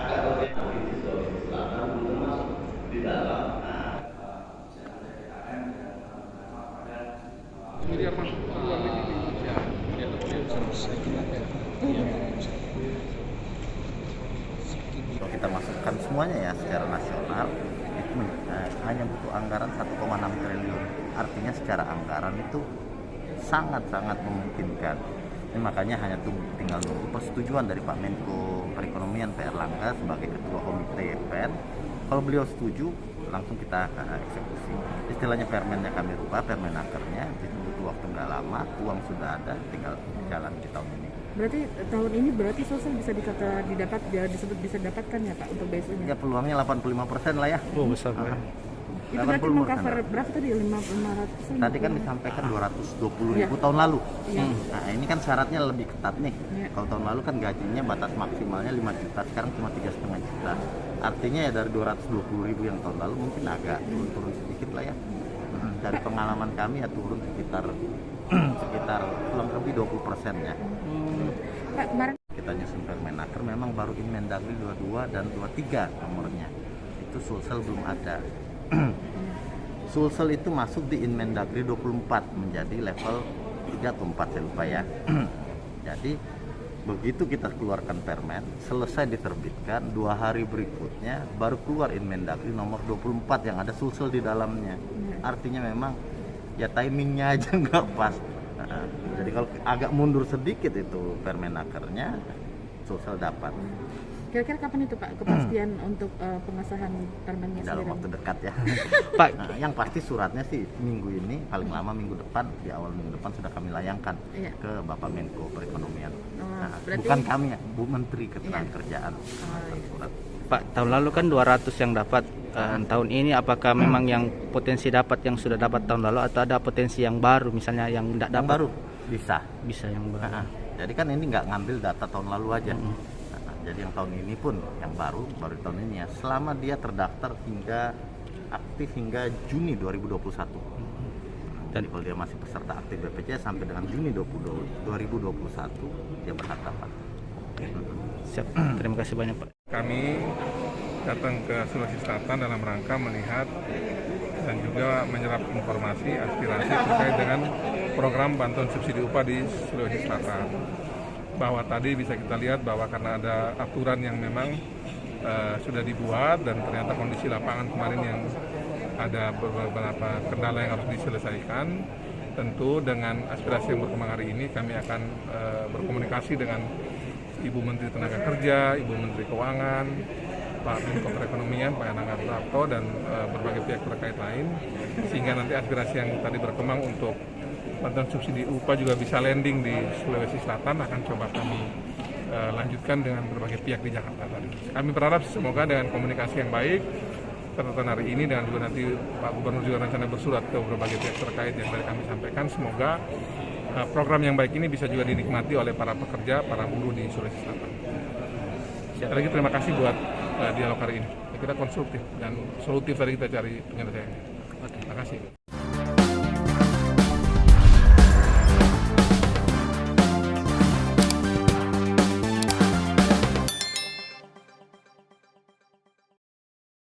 agak berbeda di Sulawesi Selatan belum masuk di dalam. Biar masuk ke luar negeri. Ya, dia selesai. Kalau kita masukkan semuanya ya secara nasional itu hanya butuh anggaran 1,6 triliun. Artinya secara anggaran itu sangat-sangat memungkinkan. Ini makanya hanya tinggal nunggu persetujuan dari Pak Menko Perekonomian Pak Erlangga sebagai Ketua Komite PEN. Kalau beliau setuju, langsung kita eksekusi. Istilahnya permennya kami rubah, permenakernya itu butuh waktu nggak lama, uang sudah ada, tinggal jalan di tahun ini. Berarti tahun ini sosial bisa disebut bisa dapatkan ya Pak untuk BSU-nya? Ya peluangnya 85% lah ya. Oh besar Pak. Itu berarti meng-cover berapa tadi? 500%? Tadi kan disampaikan 220.000 tahun lalu. Ya. Nah ini kan syaratnya lebih ketat nih. Ya. Kalau tahun lalu kan gajinya batas maksimalnya 5 juta, sekarang cuma 3,5 juta. Artinya ya dari 220.000 yang tahun lalu mungkin agak turun sedikit lah ya. Dari pengalaman kami ya turun sekitar kurang lebih 20% ya. Pak, kemarin Kita nyusun Permenaker memang baru Inmendagri 22 dan 23 nomornya. Itu Sulsel belum ada. Sulsel itu masuk di Inmendagri 24 menjadi level 3 atau 4 saya lupa ya. Jadi begitu kita keluarkan permen, selesai diterbitkan 2 hari berikutnya baru keluar Inmendagri nomor 24 yang ada Sulsel di dalamnya. Artinya memang ya timingnya aja nggak pas. Jadi kalau agak mundur sedikit itu Permenakernya, Sulsel dapat. kira-kira kapan itu Pak kepastian untuk pengesahan permennya Dalam sendiri? waktu dekat ya. Pak, Yang pasti suratnya sih minggu ini, paling lama minggu depan, di awal minggu depan sudah kami layangkan Iya. ke Bapak Menko Perekonomian. Berarti Bukan kami ya, Bu Menteri Ketenagakerjaan. iya. Surat. Pak, tahun lalu kan 200 yang dapat. Tahun ini apakah memang yang potensi dapat yang sudah dapat tahun lalu atau ada potensi yang baru misalnya yang tidak Yang dapat? baru bisa. Bisa yang baru. Jadi kan ini nggak ngambil data tahun lalu aja. Jadi yang tahun ini pun yang baru tahun ini ya. Selama dia terdaftar hingga aktif hingga Juni 2021. Jadi kalau dia masih peserta aktif BPJS sampai dengan Juni 2021 dia berhak dapat. Siap. Terima kasih banyak Pak. Kami datang ke Sulawesi Selatan dalam rangka melihat dan juga menyerap informasi aspirasi terkait dengan program bantuan subsidi upah di Sulawesi Selatan. Bahwa tadi bisa kita lihat bahwa karena ada aturan yang memang sudah dibuat dan ternyata kondisi lapangan kemarin yang ada beberapa kendala yang harus diselesaikan, tentu dengan aspirasi yang berkembang hari ini kami akan berkomunikasi dengan Ibu Menteri Tenaga Kerja, Ibu Menteri Keuangan, Pak Menko Perekonomian, Pak Erlangga Hartarto, dan berbagai pihak terkait lain, sehingga nanti aspirasi yang tadi berkembang untuk bantuan subsidi upah juga bisa landing di Sulawesi Selatan akan coba kami lanjutkan dengan berbagai pihak di Jakarta tadi. Kami berharap semoga dengan komunikasi yang baik, catatan hari ini dan juga nanti Pak Gubernur juga rencana bersurat ke berbagai pihak terkait yang tadi kami sampaikan, semoga program yang baik ini bisa juga dinikmati oleh para pekerja, para buruh di Sulawesi Selatan. Sekali lagi terima kasih buat dialog hari ini. Kita konstruktif dan solutif tadi kita cari penyelesaiannya. Terima kasih.